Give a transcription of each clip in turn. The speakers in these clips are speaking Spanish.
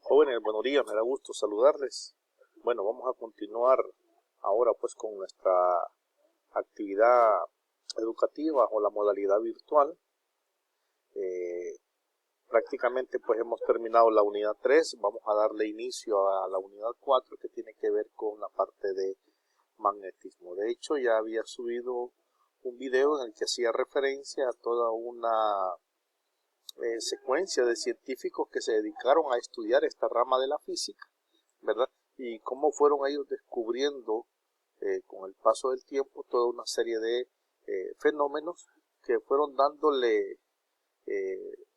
Jóvenes, buenos días, me da gusto saludarles. Bueno, vamos a continuar ahora pues con nuestra actividad educativa o la modalidad virtual. Prácticamente pues hemos terminado la unidad 3, vamos a darle inicio a la unidad 4 que tiene que ver con la parte de magnetismo. De hecho ya había subido un video en el que hacía referencia a toda una secuencia de científicos que se dedicaron a estudiar esta rama de la física, ¿verdad? Y cómo fueron ellos descubriendo con el paso del tiempo toda una serie de fenómenos que fueron dándole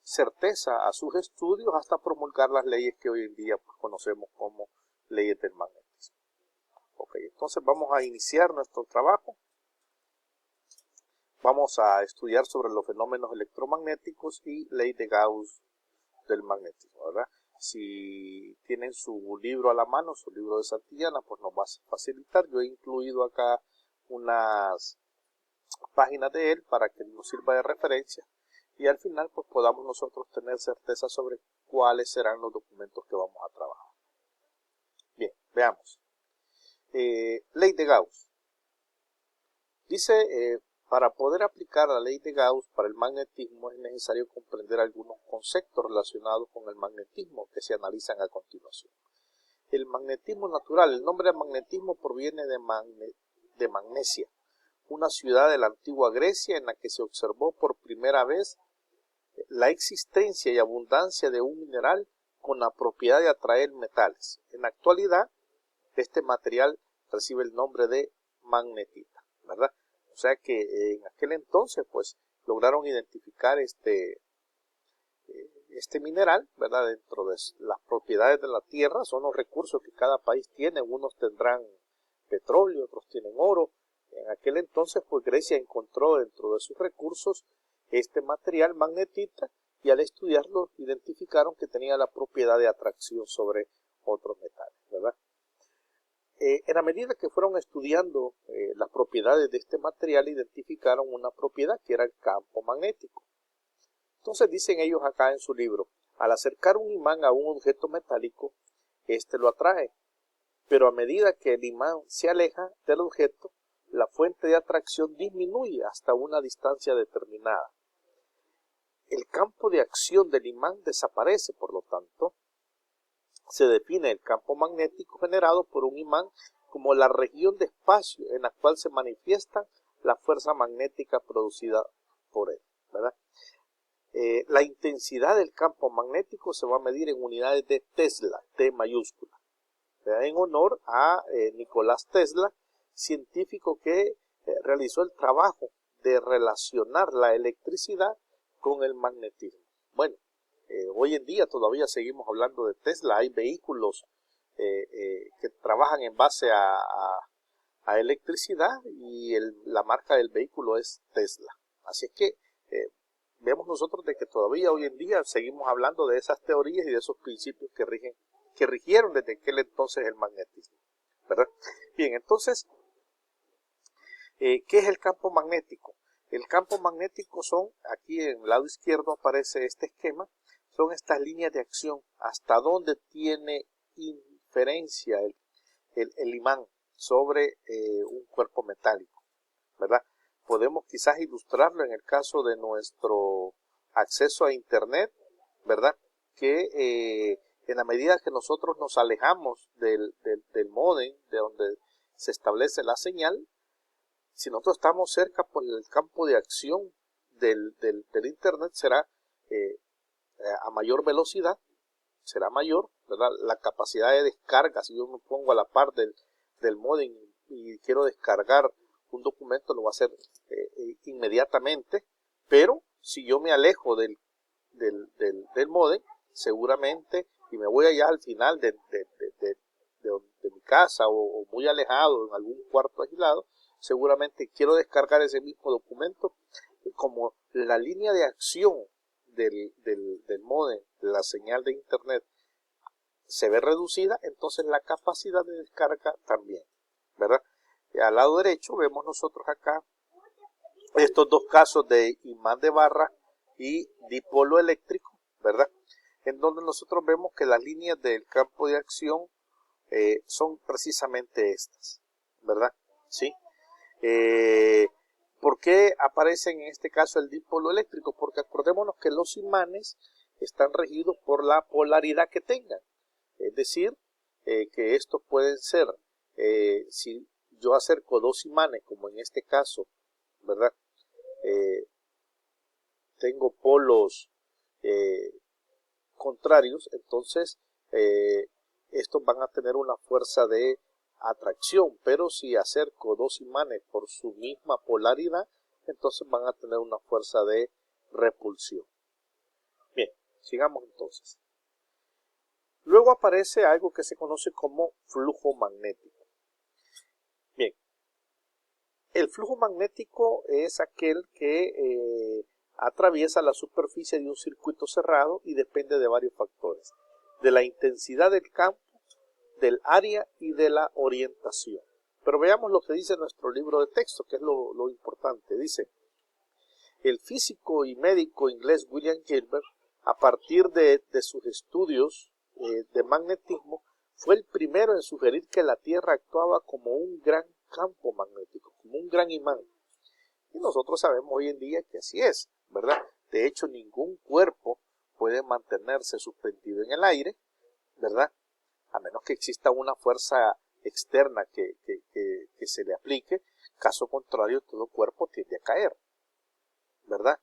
certeza a sus estudios hasta promulgar las leyes que hoy en día pues, conocemos como leyes del magnetismo. Ok, entonces vamos a iniciar nuestro trabajo. Vamos a estudiar sobre los fenómenos electromagnéticos y ley de Gauss del magnetismo, ¿verdad? Si tienen su libro a la mano, su libro de Santillana, pues nos va a facilitar. Yo he incluido acá unas páginas de él para que nos sirva de referencia y al final pues podamos nosotros tener certeza sobre cuáles serán los documentos que vamos a trabajar. Bien, veamos. Ley de Gauss. Dice, para poder aplicar la ley de Gauss para el magnetismo es necesario comprender algunos conceptos relacionados con el magnetismo que se analizan a continuación. El magnetismo natural, el nombre de magnetismo proviene de Magnesia, una ciudad de la antigua Grecia en la que se observó por primera vez la existencia y abundancia de un mineral con la propiedad de atraer metales. En la actualidad, este material recibe el nombre de magnetita, ¿verdad? O sea que en aquel entonces, pues, lograron identificar este mineral, ¿verdad? Dentro de las propiedades de la tierra, son los recursos que cada país tiene. Unos tendrán petróleo, otros tienen oro. En aquel entonces, pues, Grecia encontró dentro de sus recursos este material magnetita y al estudiarlo identificaron que tenía la propiedad de atracción sobre otros metales, ¿verdad? En la medida que fueron estudiando las propiedades de este material, identificaron una propiedad que era el campo magnético. Entonces dicen ellos acá en su libro, al acercar un imán a un objeto metálico, este lo atrae, pero a medida que el imán se aleja del objeto, la fuente de atracción disminuye hasta una distancia determinada. El campo de acción del imán desaparece, por lo tanto, se define el campo magnético generado por un imán como la región de espacio en la cual se manifiesta la fuerza magnética producida por él, ¿verdad? La intensidad del campo magnético se va a medir en unidades de Tesla, T mayúscula, ¿verdad? En honor a Nicolás Tesla, científico que realizó el trabajo de relacionar la electricidad con el magnetismo. Bueno, hoy en día todavía seguimos hablando de Tesla. Hay vehículos que trabajan en base a electricidad y la marca del vehículo es Tesla. Así es que vemos nosotros de que todavía hoy en día seguimos hablando de esas teorías y de esos principios que rigieron desde aquel entonces el magnetismo, ¿verdad? Bien, entonces, ¿qué es el campo magnético? El campo magnético son, aquí en el lado izquierdo aparece este esquema, son estas líneas de acción, hasta donde tiene inferencia el imán sobre un cuerpo metálico, ¿verdad? Podemos quizás ilustrarlo en el caso de nuestro acceso a Internet, ¿verdad? Que en la medida que nosotros nos alejamos del módem, de donde se establece la señal, si nosotros estamos cerca, pues el campo de acción del Internet será a mayor velocidad, será mayor, ¿verdad? La capacidad de descarga, si yo me pongo a la par del módem y quiero descargar un documento, lo va a hacer inmediatamente, pero si yo me alejo del módem, seguramente, y me voy allá al final de mi casa o muy alejado, en algún cuarto aislado, seguramente quiero descargar ese mismo documento, como la línea de acción del módem, de la señal de Internet, se ve reducida, entonces la capacidad de descarga también, ¿verdad? Al lado derecho vemos nosotros acá estos dos casos de imán de barra y dipolo eléctrico, ¿verdad? en donde nosotros vemos que las líneas del campo de acción son precisamente estas, ¿verdad? ¿Sí? ¿Por qué aparece en este caso el dipolo eléctrico? Porque acordémonos que los imanes están regidos por la polaridad que tengan. Es decir, que estos pueden ser, si yo acerco dos imanes, como en este caso, ¿verdad? Tengo polos contrarios, entonces estos van a tener una fuerza de atracción, pero si acerco dos imanes por su misma polaridad, entonces van a tener una fuerza de repulsión. Bien, sigamos entonces. Luego aparece algo que se conoce como flujo magnético. Bien, el flujo magnético es aquel que atraviesa la superficie de un circuito cerrado y depende de varios factores, de la intensidad del campo, del área y de la orientación. Pero veamos lo que dice nuestro libro de texto, que es lo importante. Dice, el físico y médico inglés William Gilbert, a partir de sus estudios de magnetismo, fue el primero en sugerir que la Tierra actuaba como un gran campo magnético, como un gran imán. Y nosotros sabemos hoy en día que así es, ¿verdad? De hecho, ningún cuerpo puede mantenerse suspendido en el aire, ¿verdad? A menos que exista una fuerza externa que se le aplique. Caso contrario, todo cuerpo tiende a caer, ¿verdad?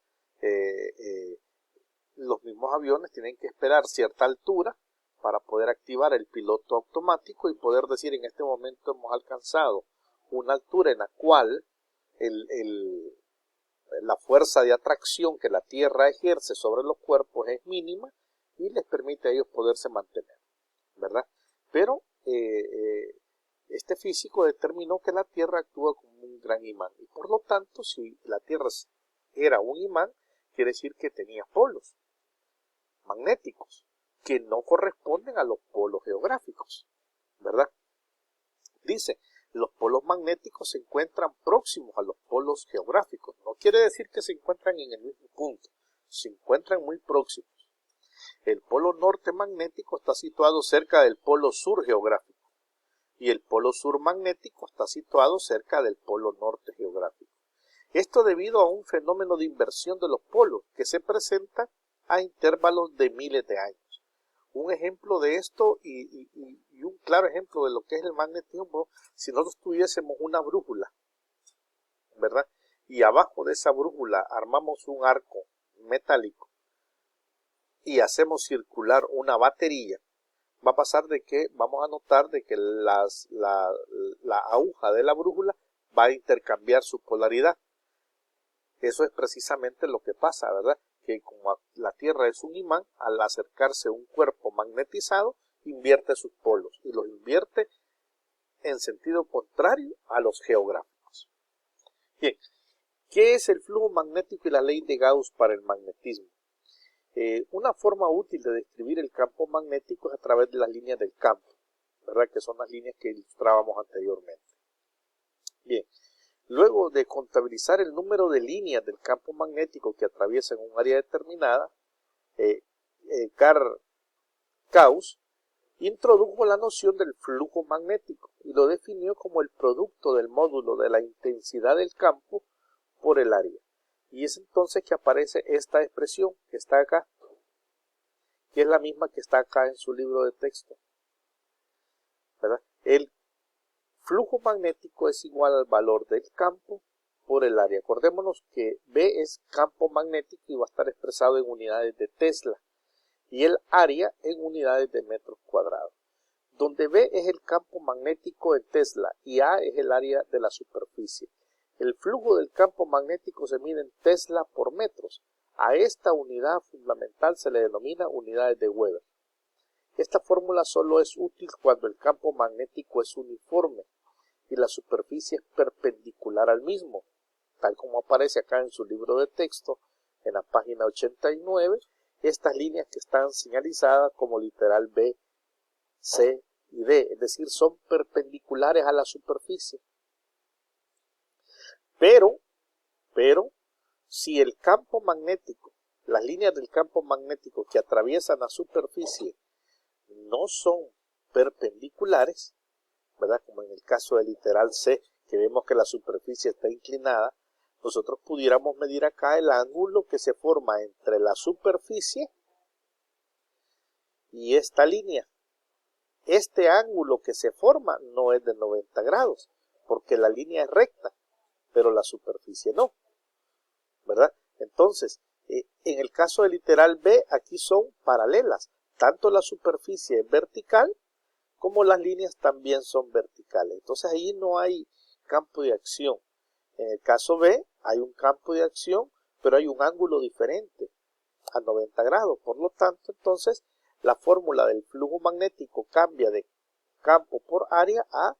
Los mismos aviones tienen que esperar cierta altura para poder activar el piloto automático y poder decir en este momento hemos alcanzado una altura en la cual la fuerza de atracción que la Tierra ejerce sobre los cuerpos es mínima y les permite a ellos poderse mantener, ¿verdad? Pero este físico determinó que la Tierra actúa como un gran imán y por lo tanto si la Tierra era un imán, quiere decir que tenía polos magnéticos que no corresponden a los polos geográficos, ¿verdad? Dice, los polos magnéticos se encuentran próximos a los polos geográficos. No quiere decir que se encuentran en el mismo punto, se encuentran muy próximos. El polo norte magnético está situado cerca del polo sur geográfico y el polo sur magnético está situado cerca del polo norte geográfico. Esto debido a un fenómeno de inversión de los polos que se presenta a intervalos de miles de años. Un ejemplo de esto y un claro ejemplo de lo que es el magnetismo, si nosotros tuviésemos una brújula, ¿verdad? Y abajo de esa brújula armamos un arco metálico y hacemos circular una batería, va a pasar de que vamos a notar de que la aguja de la brújula va a intercambiar su polaridad. Eso es precisamente lo que pasa, ¿verdad? Que como la Tierra es un imán, al acercarse a un cuerpo magnetizado, invierte sus polos y los invierte en sentido contrario a los geográficos. Bien, ¿qué es el flujo magnético y la ley de Gauss para el magnetismo? Una forma útil de describir el campo magnético es a través de las líneas del campo, ¿verdad? Que son las líneas que ilustrábamos anteriormente. Bien. Luego de contabilizar el número de líneas del campo magnético que atraviesan un área determinada, Karl Gauss introdujo la noción del flujo magnético y lo definió como el producto del módulo de la intensidad del campo por el área. Y es entonces que aparece esta expresión que está acá, que es la misma que está acá en su libro de texto, ¿verdad? El flujo magnético es igual al valor del campo por el área. Acordémonos que B es campo magnético y va a estar expresado en unidades de Tesla y el área en unidades de metros cuadrados. Donde B es el campo magnético en Tesla y A es el área de la superficie. El flujo del campo magnético se mide en Tesla por metros. A esta unidad fundamental se le denomina unidades de Weber. Esta fórmula solo es útil cuando el campo magnético es uniforme y la superficie es perpendicular al mismo, tal como aparece acá en su libro de texto, en la página 89, estas líneas que están señalizadas como literal B, C y D, es decir, son perpendiculares a la superficie. Pero, si el campo magnético las líneas del campo magnético que atraviesan la superficie no son perpendiculares, ¿verdad? Como en el caso del literal C, que vemos que la superficie está inclinada, nosotros pudiéramos medir acá el ángulo que se forma entre la superficie y esta línea. Este ángulo que se forma no es de 90 grados, porque la línea es recta, pero la superficie no, ¿verdad? Entonces, en el caso del literal B, aquí son paralelas. Tanto la superficie es vertical, como las líneas también son verticales. Entonces ahí no hay campo de acción. En el caso B, hay un campo de acción, pero hay un ángulo diferente, a 90 grados. Por lo tanto, entonces, la fórmula del flujo magnético cambia de campo por área a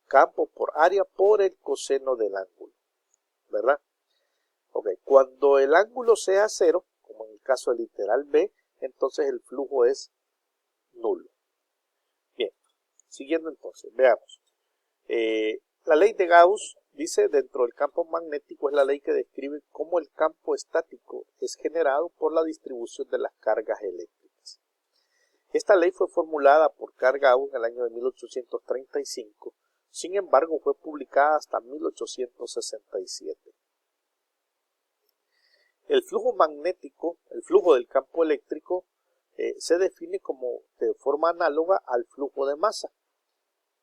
campo por área por el coseno del ángulo, ¿verdad? Ok, cuando el ángulo sea cero, como en el caso del literal B, entonces el flujo es nulo. Bien, siguiendo entonces, veamos. La ley de Gauss dice dentro del campo magnético es la ley que describe cómo el campo estático es generado por la distribución de las cargas eléctricas. Esta ley fue formulada por Carl Gauss en el año de 1835, sin embargo fue publicada hasta 1867. El flujo magnético, el flujo del campo eléctrico, se define como de forma análoga al flujo de masa,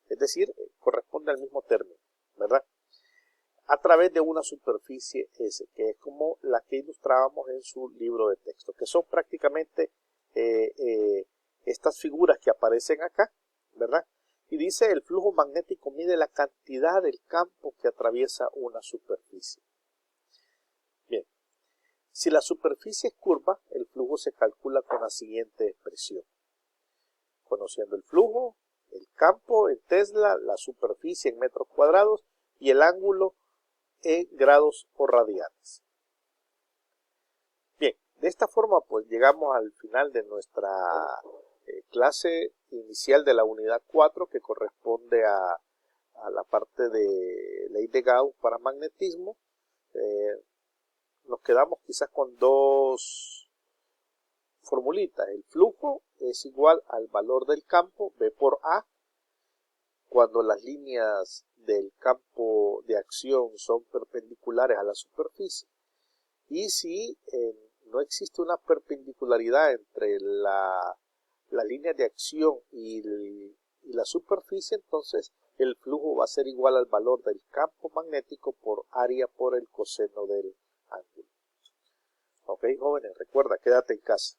es decir, corresponde al mismo término, ¿verdad? A través de una superficie S, que es como la que ilustrábamos en su libro de texto, que son prácticamente estas figuras que aparecen acá, ¿verdad? Y dice el flujo magnético mide la cantidad del campo que atraviesa una superficie. Bien, si la superficie es curva, el flujo se calcula con la siguiente expresión. Conociendo el flujo, el campo en Tesla, la superficie en metros cuadrados y el ángulo en grados o radianes. Bien, de esta forma pues llegamos al final de nuestra clase inicial de la unidad 4 que corresponde a la parte de ley de Gauss para magnetismo. Nos quedamos quizás con dos formulitas. El flujo es igual al valor del campo, B por A, cuando las líneas del campo de acción son perpendiculares a la superficie. Y si no existe una perpendicularidad entre la línea de acción y la superficie, entonces el flujo va a ser igual al valor del campo magnético por área por el coseno del ángulo. Ok, jóvenes, recuerda, quédate en casa.